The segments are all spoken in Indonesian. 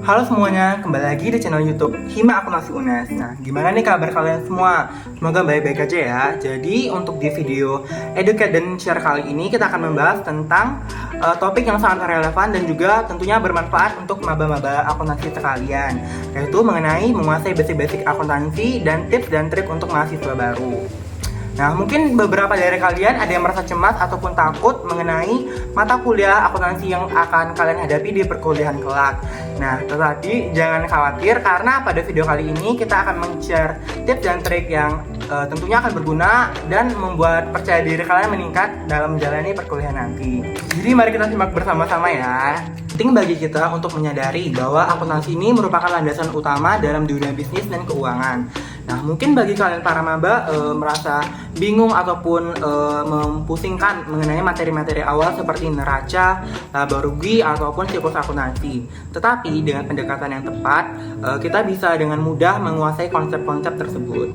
Halo semuanya, kembali lagi di channel YouTube Hima Akuntansi UNES. Nah, gimana nih kabar kalian semua? Semoga baik-baik aja ya. Jadi, untuk di video Educate dan Share kali ini kita akan membahas tentang topik yang sangat relevan dan juga tentunya bermanfaat untuk maba-maba akuntansi sekalian, yaitu mengenai menguasai basic-basic akuntansi dan tips dan trik untuk mahasiswa baru. Nah, mungkin beberapa dari kalian ada yang merasa cemas ataupun takut mengenai mata kuliah akuntansi yang akan kalian hadapi di perkuliahan kelak. Nah, tetapi jangan khawatir karena pada video kali ini kita akan men-share tips dan trik yang tentunya akan berguna dan membuat percaya diri kalian meningkat dalam menjalani perkuliahan nanti. Jadi mari kita simak bersama-sama ya. Penting bagi kita untuk menyadari bahwa akuntansi ini merupakan landasan utama dalam dunia bisnis dan keuangan. Nah, mungkin bagi kalian para maba merasa bingung ataupun mempusingkan mengenai materi-materi awal seperti neraca, laba rugi ataupun siklus akuntansi. Tetapi dengan pendekatan yang tepat, kita bisa dengan mudah menguasai konsep-konsep tersebut.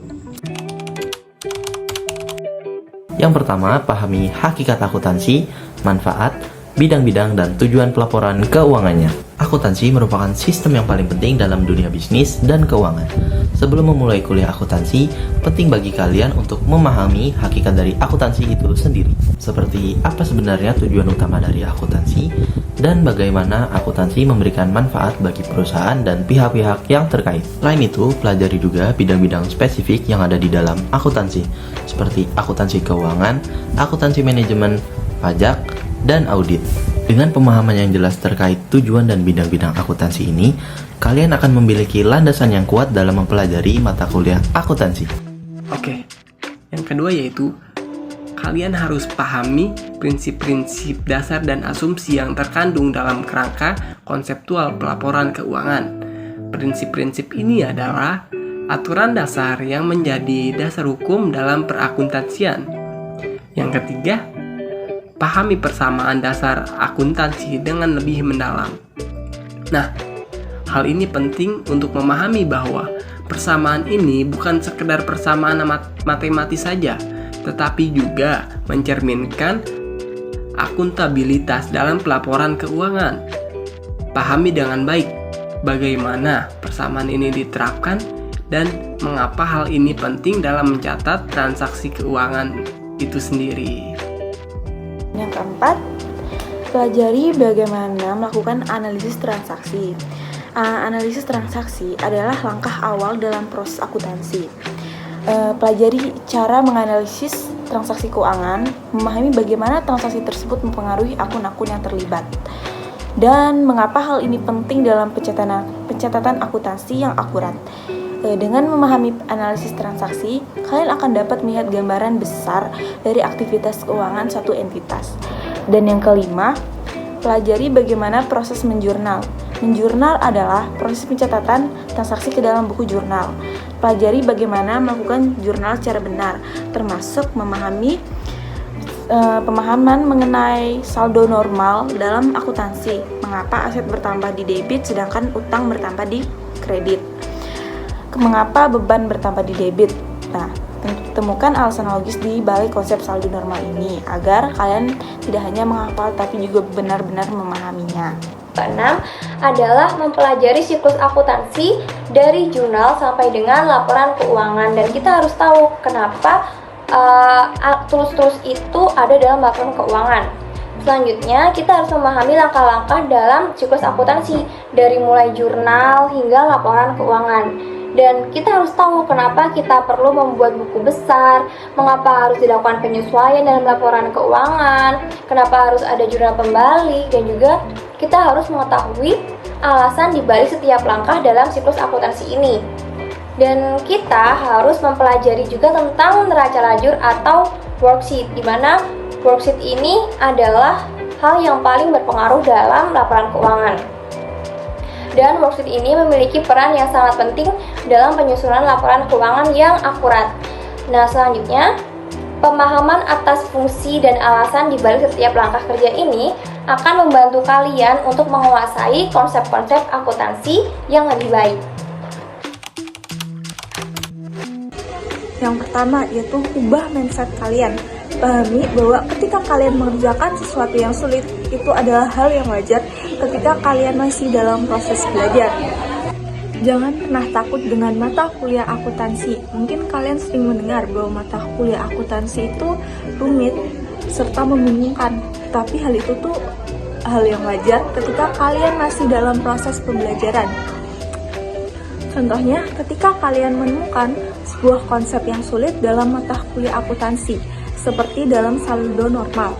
Yang pertama, pahami hakikat akuntansi, manfaat, bidang-bidang dan tujuan pelaporan keuangannya. Akuntansi merupakan sistem yang paling penting dalam dunia bisnis dan keuangan. Sebelum memulai kuliah akuntansi, penting bagi kalian untuk memahami hakikat dari akuntansi itu sendiri. Seperti apa sebenarnya tujuan utama dari akuntansi dan bagaimana akuntansi memberikan manfaat bagi perusahaan dan pihak-pihak yang terkait. Selain itu, pelajari juga bidang-bidang spesifik yang ada di dalam akuntansi, seperti akuntansi keuangan, akuntansi manajemen, pajak, dan audit. Dengan pemahaman yang jelas terkait tujuan dan bidang-bidang akuntansi ini, kalian akan memiliki landasan yang kuat dalam mempelajari mata kuliah akuntansi. Oke, yang kedua yaitu kalian harus pahami prinsip-prinsip dasar dan asumsi yang terkandung dalam kerangka konseptual pelaporan keuangan. Prinsip-prinsip ini adalah aturan dasar yang menjadi dasar hukum dalam perakuntansian. Yang ketiga, pahami persamaan dasar akuntansi dengan lebih mendalam. Nah, hal ini penting untuk memahami bahwa persamaan ini bukan sekedar persamaan matematis saja, tetapi juga mencerminkan akuntabilitas dalam pelaporan keuangan. Pahami dengan baik bagaimana persamaan ini diterapkan dan mengapa hal ini penting dalam mencatat transaksi keuangan itu sendiri. Yang keempat, pelajari bagaimana melakukan analisis transaksi. Analisis transaksi adalah langkah awal dalam proses akuntansi. Pelajari cara menganalisis transaksi keuangan, memahami bagaimana transaksi tersebut mempengaruhi akun-akun yang terlibat, dan mengapa hal ini penting dalam pencatatan akuntansi yang akurat. Dengan memahami analisis transaksi, kalian akan dapat melihat gambaran besar dari aktivitas keuangan suatu entitas. Dan yang kelima, pelajari bagaimana proses menjurnal. Menjurnal adalah proses pencatatan transaksi ke dalam buku jurnal. Pelajari bagaimana melakukan jurnal secara benar, termasuk memahami pemahaman mengenai saldo normal dalam akuntansi. Mengapa aset bertambah di debit sedangkan utang bertambah di kredit? Mengapa beban bertambah di debit? Nah, temukan alasan logis di balik konsep saldo normal ini agar kalian tidak hanya menghafal tapi juga benar-benar memahaminya. Keenam adalah mempelajari siklus akuntansi dari jurnal sampai dengan laporan keuangan, dan kita harus tahu kenapa tools-tools itu ada dalam laporan keuangan. Selanjutnya, kita harus memahami langkah-langkah dalam siklus akuntansi dari mulai jurnal hingga laporan keuangan. Dan kita harus tahu kenapa kita perlu membuat buku besar, mengapa harus dilakukan penyesuaian dalam laporan keuangan, kenapa harus ada jurnal pembalik, dan juga kita harus mengetahui alasan dibalik setiap langkah dalam siklus akuntansi ini. Dan kita harus mempelajari juga tentang neraca lajur atau worksheet, di mana worksheet ini adalah hal yang paling berpengaruh dalam laporan keuangan. Dan worksheet ini memiliki peran yang sangat penting dalam penyusunan laporan keuangan yang akurat. Nah, selanjutnya, pemahaman atas fungsi dan alasan dibalik setiap langkah kerja ini akan membantu kalian untuk menguasai konsep-konsep akuntansi yang lebih baik. Yang pertama yaitu ubah mindset kalian. pahami bahwa ketika kalian mengerjakan sesuatu yang sulit, itu adalah hal yang wajar ketika kalian masih dalam proses belajar. Jangan pernah takut dengan mata kuliah akuntansi. Mungkin kalian sering mendengar bahwa mata kuliah akuntansi itu rumit serta membingungkan. Tapi hal itu tuh hal yang wajar ketika kalian masih dalam proses pembelajaran. Contohnya, ketika kalian menemukan sebuah konsep yang sulit dalam mata kuliah akuntansi, seperti dalam saldo normal.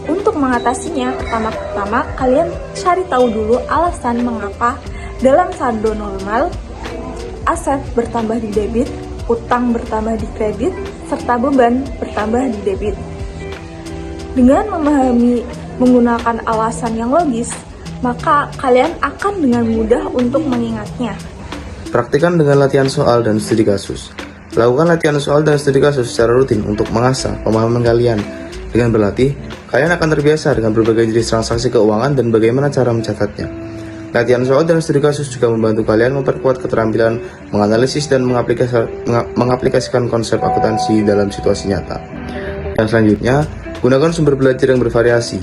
Untuk mengatasinya, pertama-tama kalian cari tahu dulu alasan mengapa dalam saldo normal, aset bertambah di debit, utang bertambah di kredit, serta beban bertambah di debit. Dengan memahami menggunakan alasan yang logis, maka kalian akan dengan mudah untuk mengingatnya. Praktikan dengan latihan soal dan studi kasus. Lakukan latihan soal dan studi kasus secara rutin untuk mengasah pemahaman kalian. Dengan berlatih, kalian akan terbiasa dengan berbagai jenis transaksi keuangan dan bagaimana cara mencatatnya. Latihan soal dan studi kasus juga membantu kalian memperkuat keterampilan menganalisis dan mengaplikasikan konsep akuntansi dalam situasi nyata. Yang selanjutnya, gunakan sumber belajar yang bervariasi.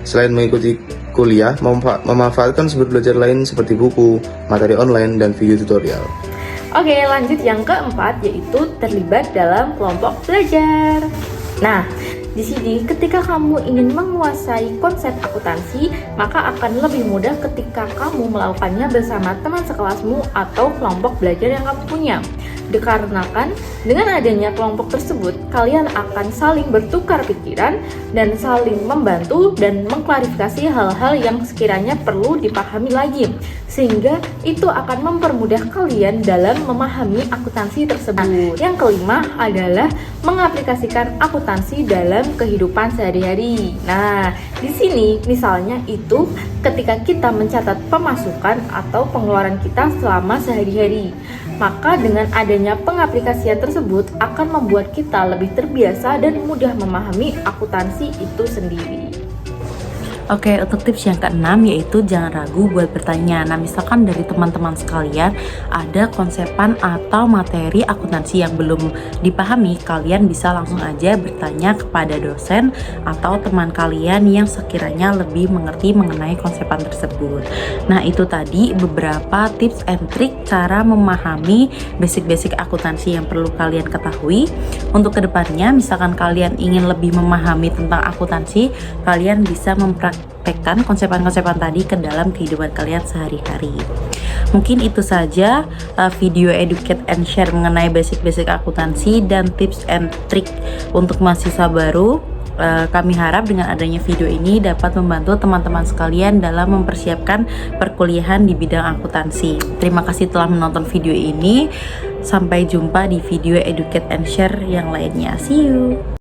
Selain mengikuti kuliah, memanfaatkan sumber belajar lain seperti buku, materi online, dan video tutorial. Oke, lanjut yang keempat, yaitu terlibat dalam kelompok belajar. Nah, di sini ketika kamu ingin menguasai konsep akuntansi, maka akan lebih mudah ketika kamu melakukannya bersama teman sekelasmu atau kelompok belajar yang kamu punya. Dikarenakan dengan adanya kelompok tersebut, kalian akan saling bertukar pikiran dan saling membantu dan mengklarifikasi hal-hal yang sekiranya perlu dipahami lagi, sehingga itu akan mempermudah kalian dalam memahami akuntansi tersebut. Yang kelima adalah mengaplikasikan akuntansi dalam kehidupan sehari-hari. Nah, di sini misalnya itu ketika kita mencatat pemasukan atau pengeluaran kita selama sehari-hari, maka dengan adanya pengaplikasian tersebut akan membuat kita lebih terbiasa dan mudah memahami akuntansi itu sendiri. Oke, untuk tips yang keenam yaitu jangan ragu buat bertanya. Nah, misalkan dari teman-teman sekalian ada konsepan atau materi akuntansi yang belum dipahami, kalian bisa langsung aja bertanya kepada dosen atau teman kalian yang sekiranya lebih mengerti mengenai konsepan tersebut. Nah, itu tadi beberapa tips and trik cara memahami basic-basic akuntansi yang perlu kalian ketahui. Untuk kedepannya, misalkan kalian ingin lebih memahami tentang akuntansi, kalian bisa mempraktikkan konsepan-konsepan tadi ke dalam kehidupan kalian sehari-hari. Mungkin itu saja video educate and share mengenai basic-basic akuntansi dan tips and trik untuk mahasiswa baru. Kami harap dengan adanya video ini dapat membantu teman-teman sekalian dalam mempersiapkan perkuliahan di bidang akuntansi. Terima kasih telah menonton video ini. Sampai jumpa di video educate and share yang lainnya. See you.